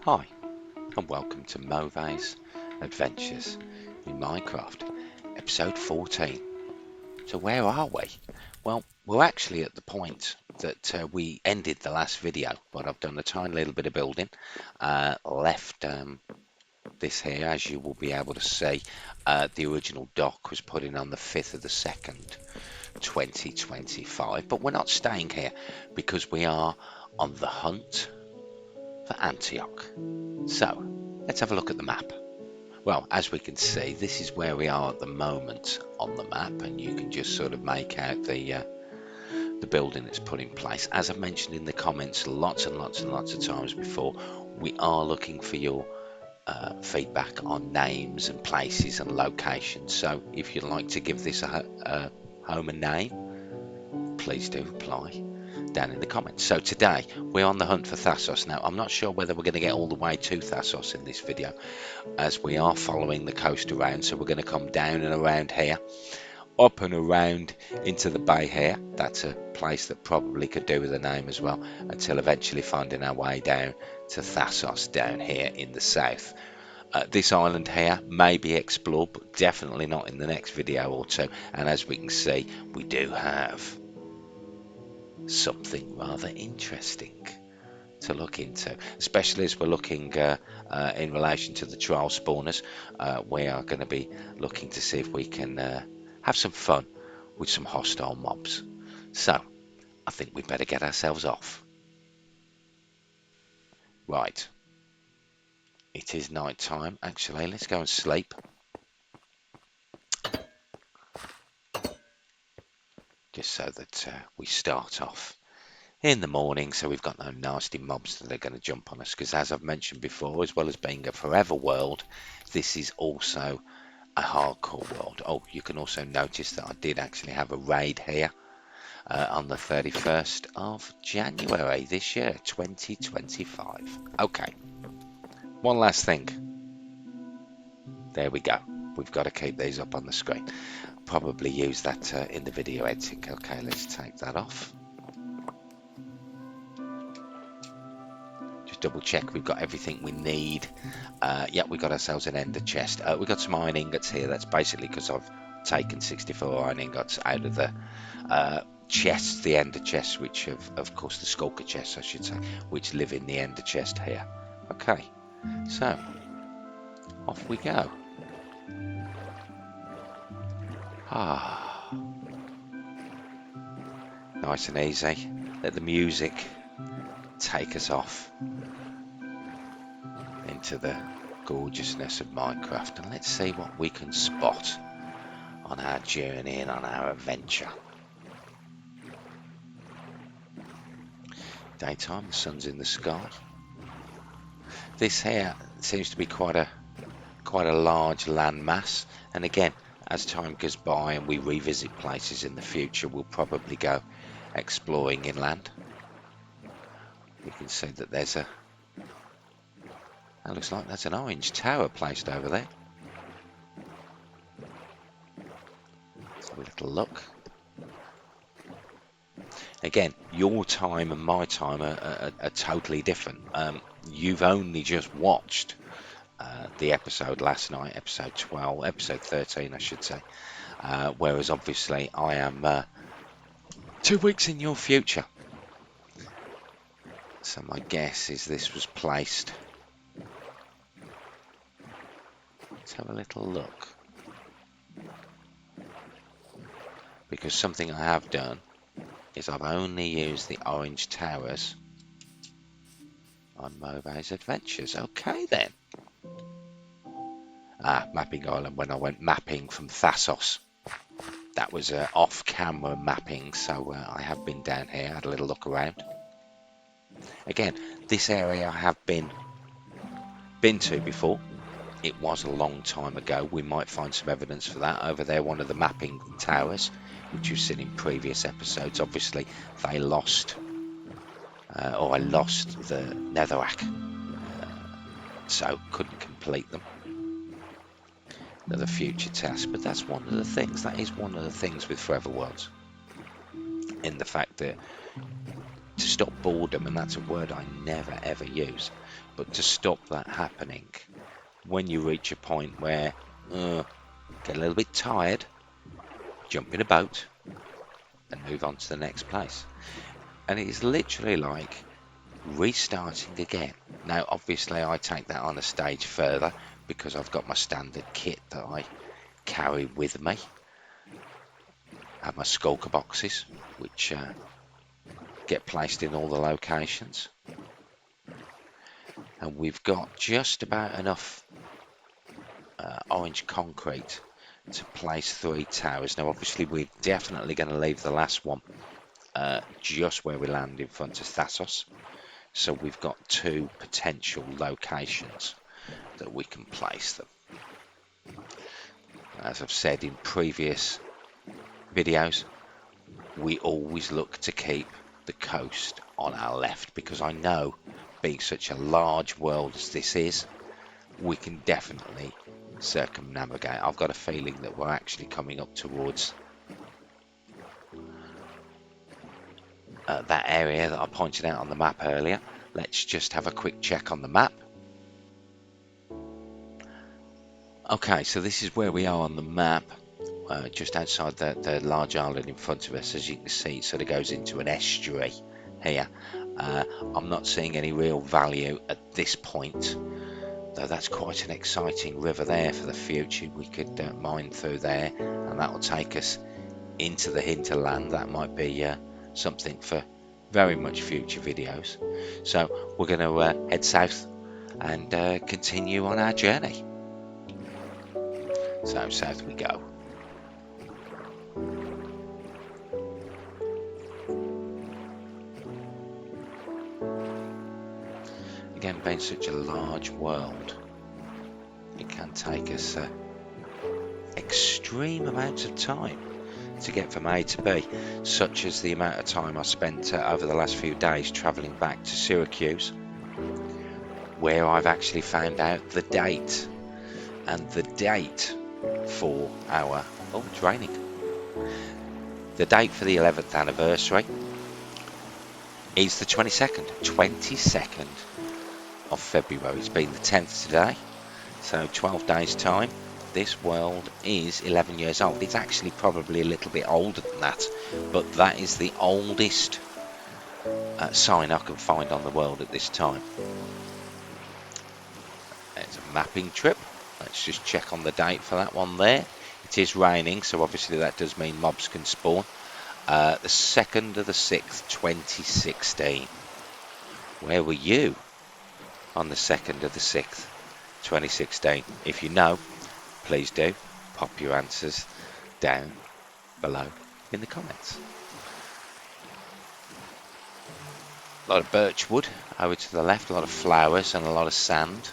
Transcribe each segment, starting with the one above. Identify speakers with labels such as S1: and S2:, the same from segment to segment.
S1: Hi, and welcome to Mauvais Adventures in Minecraft, episode 14. So where are we? Well, we're actually at the point that we ended the last video, but I've done a tiny little bit of building, left this here, as you will be able to see. The original dock was put in on the 5th of the 2nd, 2025, but we're not staying here because we are on the hunt for Antioch. So, let's have a look at the map. Well, as we can see, this is where we are at the moment on the map, and you can just sort of make out the building that's put in place. As I've mentioned in the comments lots and lots of times before, we are looking for your feedback on names and places and locations. So if you'd like to give this a home and name, please do reply down in the comments. So today we're on the hunt for Thassos. Now I'm not sure whether we're going to get all the way to Thassos in this video, as we are following the coast around. So we're going to come down and around here, up and around into the bay here. That's a place that probably could do with a name as well, until eventually finding our way down to Thassos down here in the south. This island here may be explored, but definitely not in the next video or two. And as we can see, we do have something rather interesting to look into, especially as we're looking in relation to the trial spawners. We are going to be looking to see if we can have some fun with some hostile mobs. So I think we better get ourselves off. Right, it is night time. Actually, let's go and sleep. Just so that we start off in the morning, so we've got no nasty mobs that are going to jump on us, because as I've mentioned before, as well as being a forever world, this is also a hardcore world. Oh, you can also notice that I did actually have a raid here on the 31st of January this year, 2025. Okay, one last thing. There we go. We've got to keep these up on the screen. Probably use that in the video editing. Okay, let's take that off. Just double check we've got everything we need. Yeah, we got ourselves an ender chest. We got some iron ingots here. That's basically because I've taken 64 iron ingots out of the chests, the ender chests, which have, of course, the skulker chests, I should say, which live in the ender chest here. Okay, so off we go. Nice and easy. Let the music take us off into the gorgeousness of Minecraft, and let's see what we can spot on our journey and on our adventure. Daytime, the sun's in the sky. This here seems to be quite a large land mass, and again, as time goes by and we revisit places in the future, we'll probably go exploring inland. You can see that there's that looks like there's an orange tower placed over there. Let's have a little look. Again, your time and my time are totally different. You've only just watched the episode last night, episode 12, episode 13 I should say, whereas obviously I am 2 weeks in your future. So my guess is this was placed. Let's have a little look, because something I have done is I've only used the orange towers on Mauvais Adventures. Okay then. Mapping island, when I went mapping from Thassos. That was off-camera mapping, so I have been down here, had a little look around. Again, this area I have been to before. It was a long time ago. We might find some evidence for that. Over there, one of the mapping towers, which you've seen in previous episodes. Obviously, they lost, or I lost the netherrack, so couldn't complete them. Another future task, but that's one of the things. That is one of the things with Forever Worlds, in the fact that to stop boredom, and that's a word I never ever use, But to stop that happening, when you reach a point where get a little bit tired, jump in a boat and move on to the next place. And it is literally like restarting again. Now obviously I take that on a stage further because I've got my standard kit that I carry with me. I have my skulker boxes which get placed in all the locations, and we've got just about enough orange concrete to place 3 towers. Now obviously we're definitely going to leave the last one just where we land in front of Thassos, so we've got 2 potential locations that we can place them. As I've said in previous videos, we always look to keep the coast on our left, because I know, being such a large world as this is, we can definitely circumnavigate. I've got a feeling that we're actually coming up towards that area that I pointed out on the map earlier. Let's just have a quick check on the map. Okay, so this is where we are on the map, just outside the large island in front of us. As you can see, it sort of goes into an estuary here. I'm not seeing any real value at this point, though that's quite an exciting river there for the future. We could mine through there, and that will take us into the hinterland. That might be something for very much future videos. So we're going to head south and continue on our journey. So south we go. Again, being such a large world, it can take us extreme amounts of time to get from A to B, such as the amount of time I spent over the last few days travelling back to Syracuse, where I've actually found out the date. And the date for our... oh, it's raining. The date for the 11th anniversary is the 22nd of February. It's been the 10th today, so 12 days time. This world is 11 years old. It's actually probably a little bit older than that, but that is the oldest sign I can find on the world at this time. It's a mapping trip. Let's just check on the date for that one there. It is raining, so obviously that does mean mobs can spawn. The 2nd of the 6th, 2016. Where were you on the 2nd of the 6th, 2016? If you know, please do pop your answers down below in the comments. A lot of birchwood over to the left, a lot of flowers and a lot of sand.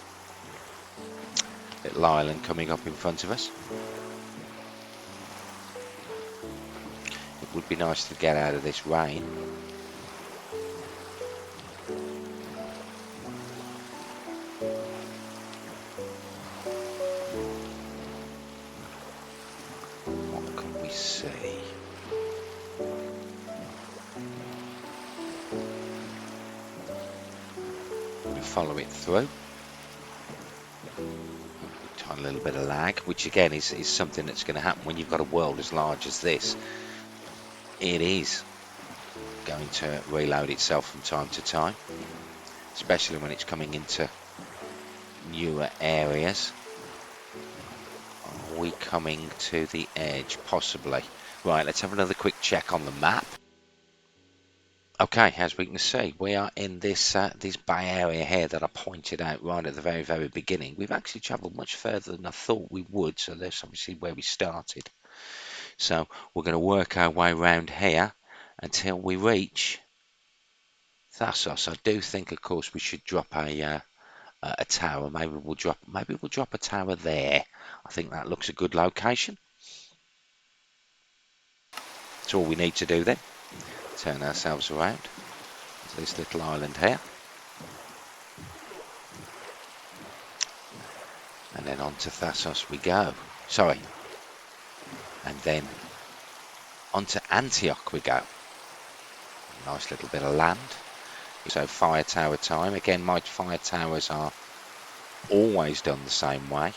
S1: Little island coming up in front of us. It would be nice to get out of this rain. What can we see? We follow it through. A little bit of lag, which again is something that's going to happen when you've got a world as large as this. It is going to reload itself from time to time, especially when it's coming into newer areas. Are we coming to the edge? Possibly. Right, let's have another quick check on the map. Okay, as we can see, we are in this this bay area here that I pointed out right at the very beginning. We've actually travelled much further than I thought we would, so that's obviously where we started. So we're going to work our way around here until we reach Thassos. I do think, of course, we should drop a tower. Maybe we'll drop a tower there. I think that looks a good location. That's all we need to do then. Turn ourselves around to this little island here, and then on to Thassos we go. Sorry, and then on to Antioch we go. Nice little bit of land So fire tower time. Again, my fire towers are always done the same way.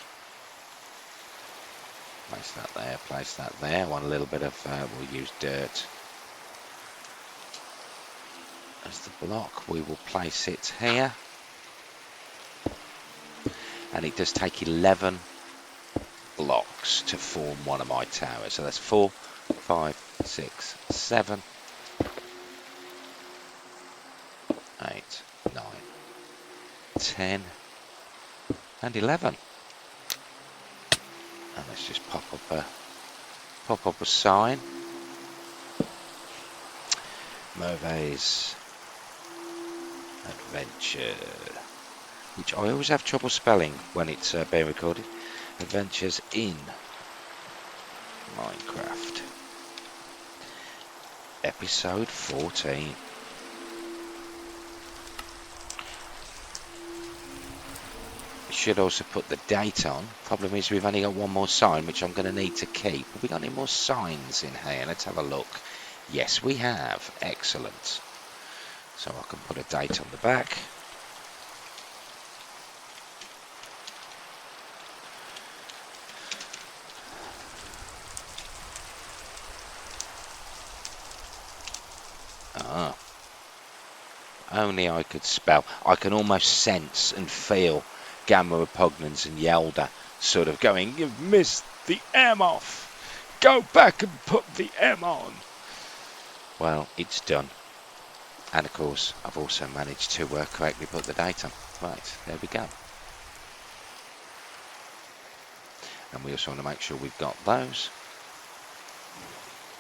S1: Place that there, place that there. I want a little bit of, we'll use dirt as the block. We will place it here. And it does take 11 blocks to form one of my towers. So that's 4, 5, 6, 7, 8, 9, 10, and 11. And let's just pop up a sign. Mauvais Adventure, which I always have trouble spelling when it's being recorded. Adventures in Minecraft, episode 14. We should also put the date on. Problem is we've only got one more sign, which I'm going to need to keep. Have we got any more signs in here? Let's have a look. Yes, we have. Excellent. So I can put a date on the back. Only I could spell. I can almost sense and feel Gamma Repugnans and Yelda sort of going, "You've missed the M off. Go back and put the M on." Well, it's done. And of course, I've also managed to correctly put the date on. Right, there we go. And we also want to make sure we've got those.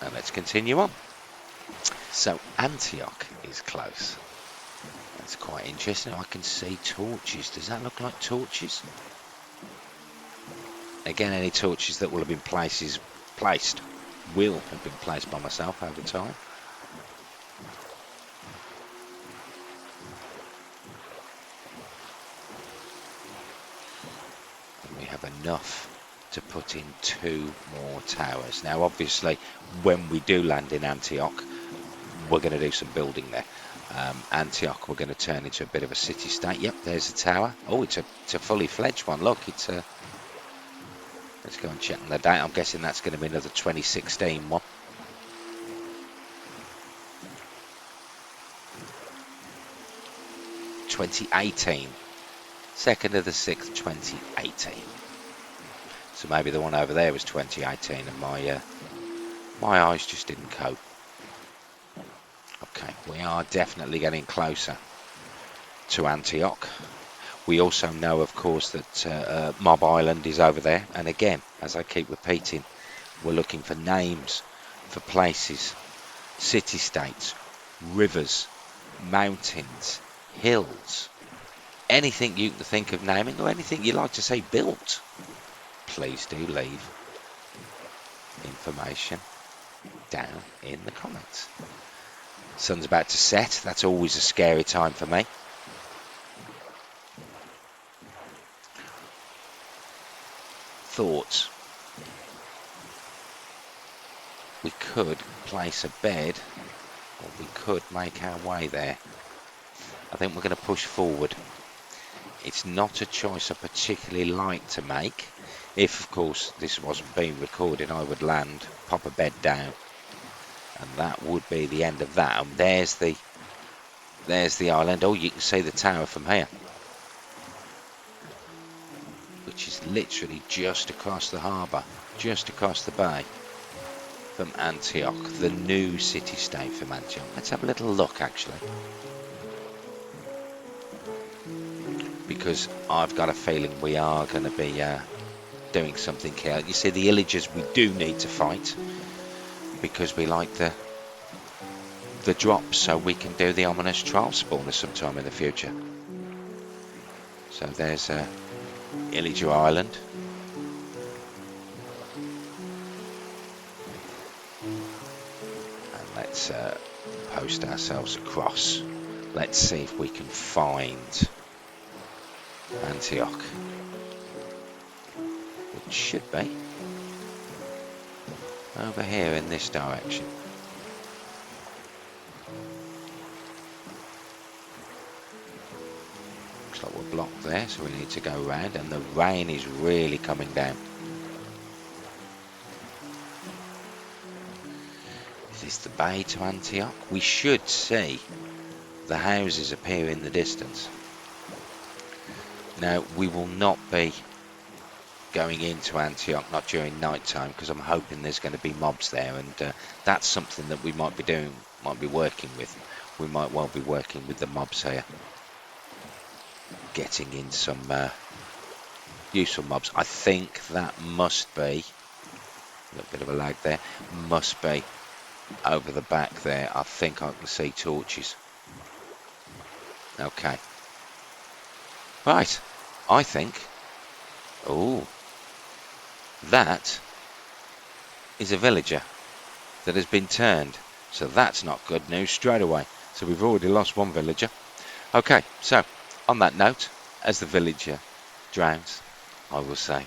S1: And let's continue on. So Antioch is close. That's quite interesting. I can see torches. Does that look like torches? Again, any torches that will have been placed will have been placed by myself over time. And we have enough to put in 2 more towers. Now, obviously, when we do land in Antioch, we're going to do some building there. Antioch, we're going to turn into a bit of a city-state. Yep, there's a tower. Oh, it's a fully fledged one. Look, it's a... Let's go and check on the date. I'm guessing that's going to be another 2016 one. (2018). 2nd of the 6th, 2018. So maybe the one over there was 2018 and my eyes just didn't cope. Okay, we are definitely getting closer to Antioch. We also know, of course, that Mob Island is over there. And again, as I keep repeating, we're looking for names for places, city-states, rivers, mountains, hills, anything you can think of naming or anything you like to say built. Please do leave information down in the comments. Sun's about to set. That's always a scary time for me. Thoughts. We could place a bed, or we could make our way there. I think we're going to push forward. It's not a choice I particularly like to make. If, of course, this wasn't being recorded, I would land, pop a bed down, and that would be the end of that. And there's the island. Oh, you can see the tower from here, which is literally just across the harbour, just across the bay from Antioch, the new city-state from Antioch. Let's have a little look, actually, because I've got a feeling we are going to be doing something here. You see, the illagers we do need to fight, because we like the drops, so we can do the ominous trial spawner sometime in the future. So there's Illager Island. And let's post ourselves across. Let's see if we can find Antioch, which should be over here in this direction. Looks like we're blocked there, so we need to go around, and the rain is really coming down. Is this the bay to Antioch? We should see the houses appear in the distance. Now, we will not be going into Antioch, not during night time, because I'm hoping there's going to be mobs there, and that's something that we might be doing, might be working with. We might well be working with the mobs here, getting in some useful mobs. I think that must be a little bit of a lag there, must be over the back there. I think I can see torches. Okay, right, I think, oh, that is a villager that has been turned, so that's not good news straight away. So we've already lost one villager. Okay, so on that note, as the villager drowns, I will say,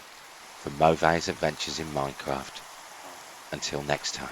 S1: from Mauvais Adventures in Minecraft, until next time.